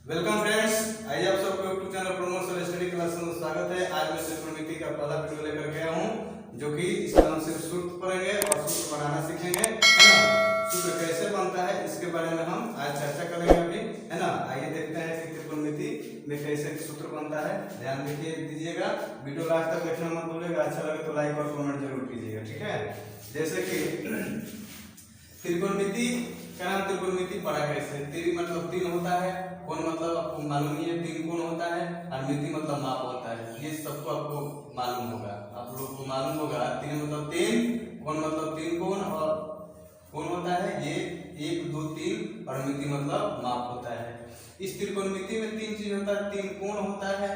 Welcome friends, आइए आप सबको YouTube channel promotion study class में स्वागत है। आज मैं त्रिकोणमिति का पहला वीडियो लेकर के आया हूं, जो कि इसका नाम सिर्फ सूत्र पढ़ेंगे और सूत्र बनाना सीखेंगे, है ना। सूत्र कैसे बनता है इसके बारे में हम आज चर्चा करेंगे अभी, है ना। आइए देखते हैं कि त्रिकोणमिति में कैसे सूत्र बनता है। ध्यान दीजिएगा, वीडियो लास्ट तक देखना मत भूलिएगा। अच्छा लगे तो लाइक और कमेंट जरूर कीजिएगा, ठीक है। जैसे कि त्रिकोणमिति का नाम त्रिकोणमिति पढ़ा कैसे। त्रि मतलब तीन होता है, कोण मतलब आपको मालूम ही है, तीन कोण होता है, और मिति मतलब माप होता है। ये सबको आपको मालूम होगा, आप लोग को मालूम होगा। तीन मतलब तीन, कोण मतलब तीन कोण, और कोण होता है ये 1 2 3, और मिति मतलब माप होता है। इस त्रिकोणमिति में तीन चीज होता है, तीन कोण होता है,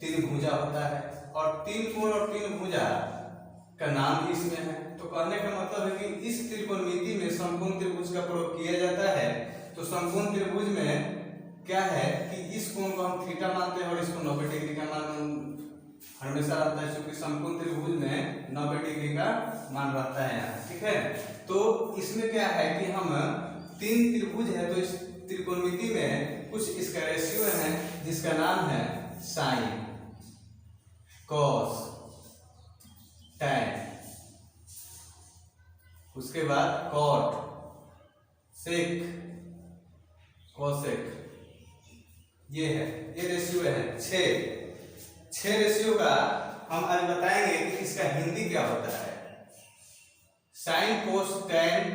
तीन भुजा होता है, और तीन कोण और तीन भुजा का नाम भी इसमें है। तो कहने का मतलब है कि इस त्रिकोणमिति में समकोण त्रिभुज का प्रयोग किया जाता है। तो समकोण त्रिभुज में क्या है कि इस कोण को हम थीटा मानते हैं और इसको 90 डिग्री का मान हमेशा रहता है, क्योंकि समकोण त्रिभुज में 90 डिग्री का मान रहता है यहाँ, ठीक है। तो इसमें क्या है कि हम तीन त्रिभुज है, तो इस त्रिकोणमिति में कुछ इसका रेशियो है जिसका नाम है साइन, कॉस, टैन, उसके बाद कॉट, सेक, कोसेक, ये है, ये रेशियो है 6 रेशियो का हम आज बताएंगे कि इसका हिंदी क्या होता है। साइन, कोस, टैन,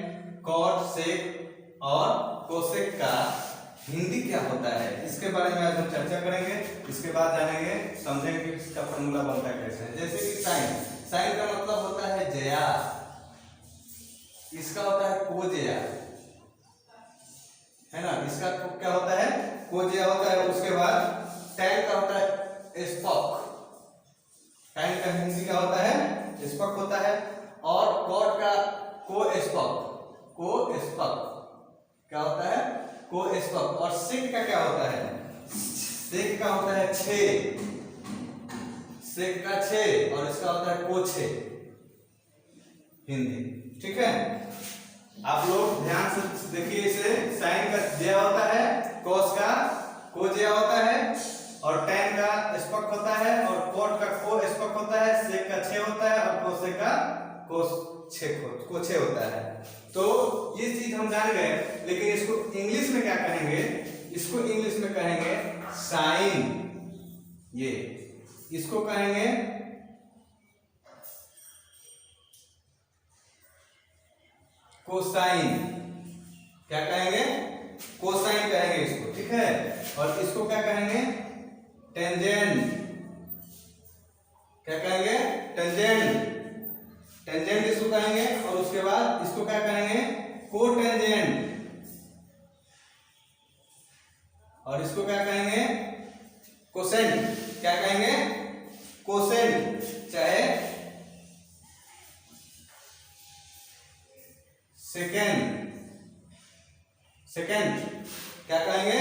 कॉट, सेक और कोसेक का हिंदी क्या होता है, इसके बारे में आज हम चर्चा करेंगे। इसके बाद जानेंगे, समझेंगे कि इसका फॉर्मूला बनता कैसे है। जैसे कि साइन का मतलब होता है जया, इसका होता है कोजया, है ना। इसका क्या होता है, कोजया होता है। उसके बाद टैन का होता है स्पॉक, टैन का हिंदी क्या होता है, स्पॉक होता है। और कॉट का को स्पॉक क्या होता है, को स्पॉक। और सेक का क्या होता है, सेक का होता है 6, सेक का 6, और इसका होता है कोछे हिंदी, ठीक है। आप लोग ध्यान से देखिए इसे। साइन का जया होता है, कोस का कोजया होता है, और टैन का स्पॉक होता है, और कॉट का को स्पॉक होता है, सेक का 6 होता है, और कोसेक का कोछे होता है। तो ये चीज हम जान गए, लेकिन इसको इंग्लिश में क्या कहेंगे, इसको इंग्लिश में कहेंगे साइन, ये इसको कहेंगे कोसाइन, क्या कहेंगे, कोसाइन कहेंगे इसको, ठीक है। और इसको क्या कहेंगे, टेंजेंट, क्या कहेंगे, टेंजेंट, टेंजेंट इसको कहेंगे। और उसके बाद इसको क्या कहेंगे, कोटेंजेंट, और इसको क्या कहेंगे, कोसेंट, क्या कहेंगे, कोसेंट, चाहे सेकेंड, सेकेंड क्या कहेंगे,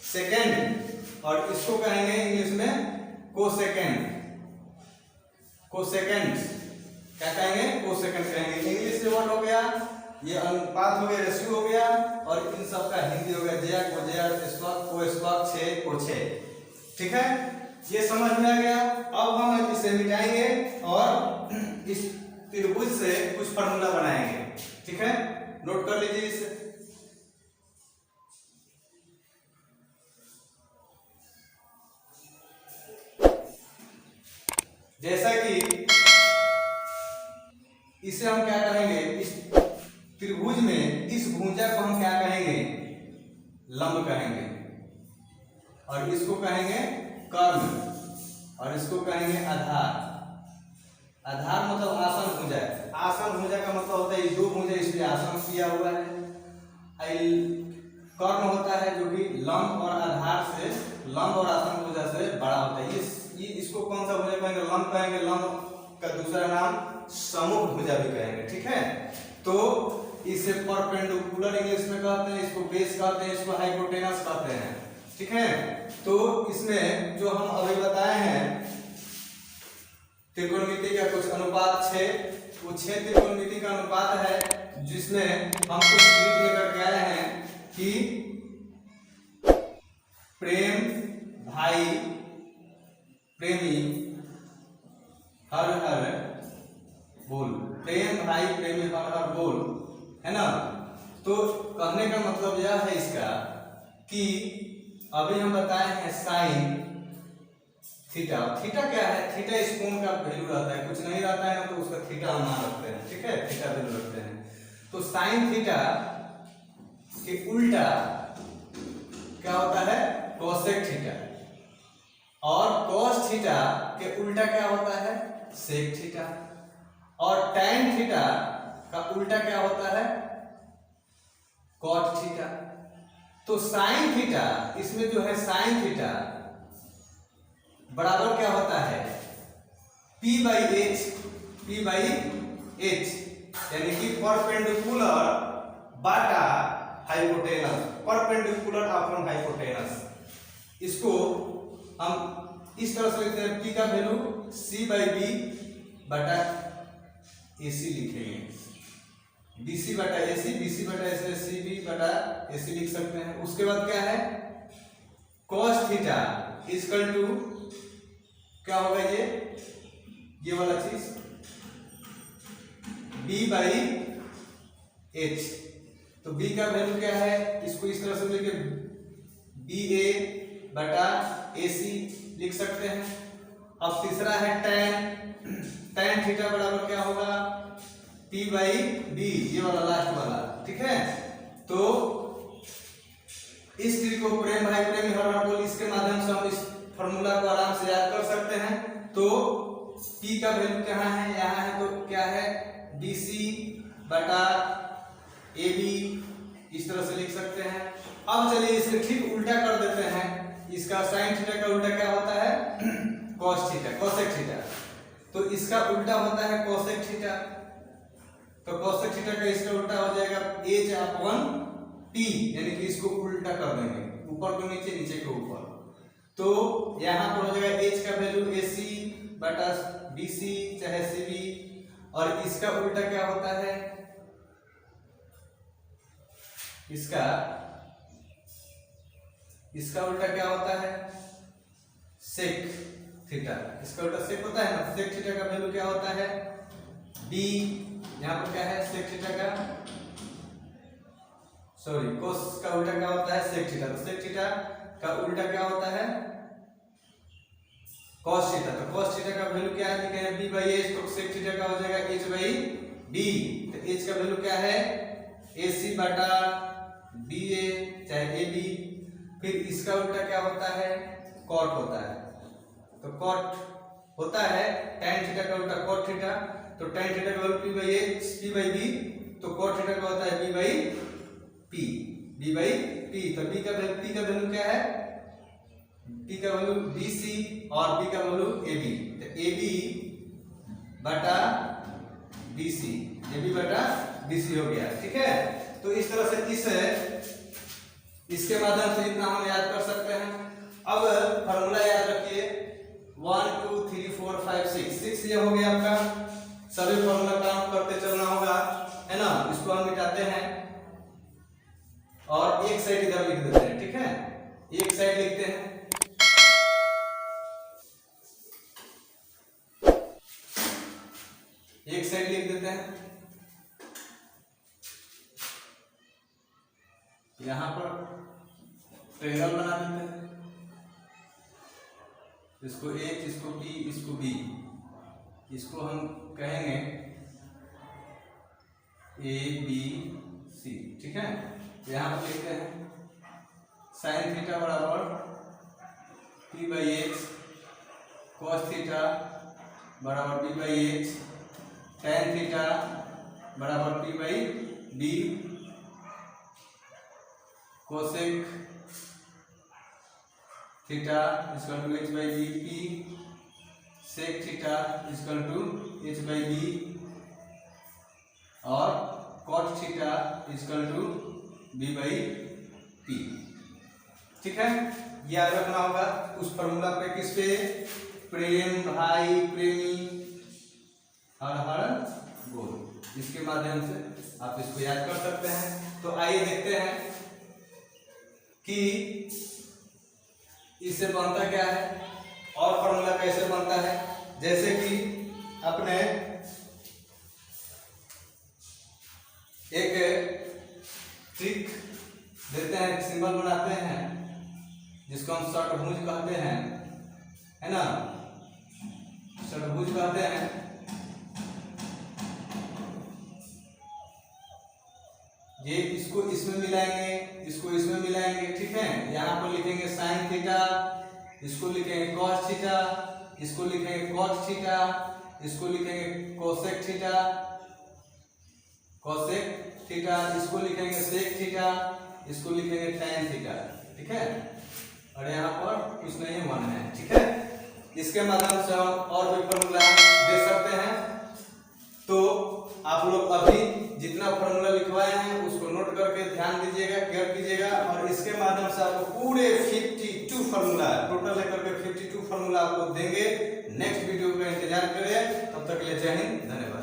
सेकेंड। और इसको कहेंगे इंग्लिश में कोसेकेंड, कोसेकेंड क्या कहेंगे, कोसेकेंड कहेंगे। इंग्लिश से वर्ड हो गया, ये अनुपात हो गया, रेशियो हो गया, और इन सब का हिंदी हो गया जया, कोजया, स्पॉक, को स्पॉक, छे, कोछे, ठीक है। ये समझ में आ गया। अब हम इसे मिटाएंगे और इस त्रिभुज से कुछ फार्मूला बनाएंगे, ठीक है। नोट कर लीजिए इसे। जैसा कि इसे हम क्या कहेंगे, इस त्रिभुज में इस भुजा को हम क्या कहेंगे, लंब कहेंगे, और इसको कहेंगे कर्ण, और इसको कहेंगे आधार। आधार मतलब आसन भुजा, आसन भुजा का मतलब होता है दो भुजा इसलिए आसन किया हुआ है। कर्ण होता है जो कि लंब और आधार से, लंब और आसन भुजा से बड़ा होता है। ये इसको कौन सा भुजा कहेंगे, लंब कहेंगे। लंब का दूसरा नाम समूह भुजा भी कहेंगे, ठीक है। तो इसे परपेंडिकुलर इंग्लिश में कहते हैं, इसको बेस कहते हैं, इसको हाइपोटेनस कहते हैं, ठीक है। तो इसमें जो हम अभी बताए हैं त्रिकोणमिति का कुछ अनुपात 6, वो 6 त्रिकोणमिति का अनुपात है, जिसमें हम कुछ ट्रिक लेकर के आए हैं कि प्रेम भाई प्रेमी हर हर बोल, प्रेम भाई प्रेमी हर हर बोल, है ना। तो कहने का मतलब यह है इसका कि अभी हम बताए हैं साइन थीटा। थीटा क्या है? थीटा इस कोण का वैल्यू रहता है, कुछ नहीं रहता है ना तो उसका थीटा हम मान रखते हैं, ठीक है, थीटा वैल्यू रखते हैं। तो साइन थीटा के उल्टा क्या होता है? Cosec theta. और कॉस थीटा के उल्टा क्या होता है? Sec theta. और टैन थीटा का उल्टा क्या होता है? Cot theta. तो साइन थीटा, इसमें जो है साइन थीटा बराबर क्या होता है? P by H, P by H, यानी कि परपेंडिकुलर बाटा हाइपोटेनस, परपेंडिकुलर अपॉन हाइपोटेनस। इसको हम इस तरह से लिखते हैं, P का वैल्यू C बाई बी बटा AC लिखेंगे, BC बटा AC, BC बटा AC, CB बटा AC लिख सकते हैं। उसके बाद क्या है? cos थीटा इक्वल टू क्या होगा? ये वाला चीज B बाई एच। तो B का वैल्यू क्या है? इसको इस तरह से लेके BA बटा AC लिख सकते हैं। अब तीसरा है tan थीटा बराबर क्या होगा? P बाई B, ये वाला लास्ट वाला, ठीक है। तो इस ट्री को प्रेम भाई प्रेमी हर हर बोल, इसके माध्यम से हम इस फॉर्मूला को आराम से याद कर सकते हैं। तो P का वैल्यू कहाँ है? यहाँ है, तो क्या है? BC बटा AB, इस तरह से लिख सकते हैं। अब चलिए इसे ठीक उल्टा कर देते हैं। इसका साइन थीटा का उल्टा क्या होता है? cos theta, cosec theta. तो इसका उल्टा होता है कोसेक थीटा। तो कोसेक थीटा का इसका उल्टा हो जाएगा h अपॉन p, यानी कि इसको उल्टा कर देंगे, ऊपर को नीचे, नीचे को ऊपर। तो यहाँ पर हो जाएगा h का वैल्यू AC बटा BC चाहे CB, और इसका उल्टा क्या होता है? इसका उल्टा क्या होता है? Sec theta. इसका उल्टा सेक होता है ना। सेक थीटा का वैल्यू क्या होता है? B, यहाँ पर क्या है? सेक थीटा का, सॉरी, कोस का उल्टा क्या होता है? Sec theta. तो सेक थीटा का उल्टा क्या होता है? cos theta. तो cos थीटा का वैल्यू क्या है? लिखे हैं B बाई एच, तो सेक थीटा का हो जाएगा h बाई b। तो h का वैल्यू क्या है? AC बटा BA चाहे AB। फिर इसका उल्टा क्या होता है? cot होता है। तो cot होता है tan थीटा का उल्टा cot थीटा। तो tan थीटा का value P by H, P by B। तो cot थीटा का होता है B by P, B by P। तो P का वैल्यू क्या है? P का वैल्यू BC और B का वैल्यू AB। तो AB बटा BC, AB बटा BC हो गया, ठीक है। तो इस तरह से इसके माध्यम से इतना हम याद कर सकते हैं। अब फॉर्मूला याद रखिए, 1 2 3 4 5 6 ये हो गया आपका। सभी फॉर्मूला काम करते चलना होगा, है ना। इसको हम मिटाते हैं और एक साइड इधर लिख देते हैं, ठीक है। एक साइड लिखते हैं, एक साइड लिख देते हैं। यहां पर ट्रायंगल बना देते हैं, इसको H, इसको P, इसको B। इसको हम कहेंगे ABC, ठीक है। यहां पर लिखते हैं साइन थीटा बराबर P by H, cos theta बराबर B by H, tan theta बराबर P by B, cosec theta equal to H by B P, sec theta equal to H by B, और cot theta equal to B by P, ठीक है। याद रखना होगा उस formula पे, किस पे? प्रेम भाई प्रेमी हर हर बोल, इसके माध्यम से आप इसको याद कर सकते हैं। तो आइए देखते हैं कि इससे बनता क्या है, और फॉर्मूला कैसे बनता है, जैसे कि अपने एक ट्रिक देते हैं, सिंबल बनाते हैं जिसको हम षटभुज कहते हैं, है ना, षटभुज कहते हैं। ये इसको इसमें मिलाएंगे, इसको इसमें मिलाएंगे, ठीक है। यहाँ पर लिखेंगे साइन थीटा, इसको लिखेंगे कॉस थीटा, इसको लिखेंगे कॉट थीटा, इसको लिखेंगे कोसेक थीटा, कोसेक थीटा, इसको लिखेंगे सेक थीटा, इसको लिखेंगे टैन थीटा, ठीक है। और यहाँ पर कुछ नहीं है, 1 है, ठीक है। इसके माध्यम से हम और भी फॉर्मूला दे सकते हैं। तो आप लोग अभी जितना फॉर्मूला लिखवाए हैं उसको नोट करके ध्यान दीजिएगा, केयर कीजिएगा, और इसके माध्यम से आपको पूरे 52 फॉर्मूला टोटल लेकर के 52 फॉर्मूला आपको देंगे। नेक्स्ट वीडियो का इंतजार करें, तब तक के लिए जय हिंद, धन्यवाद।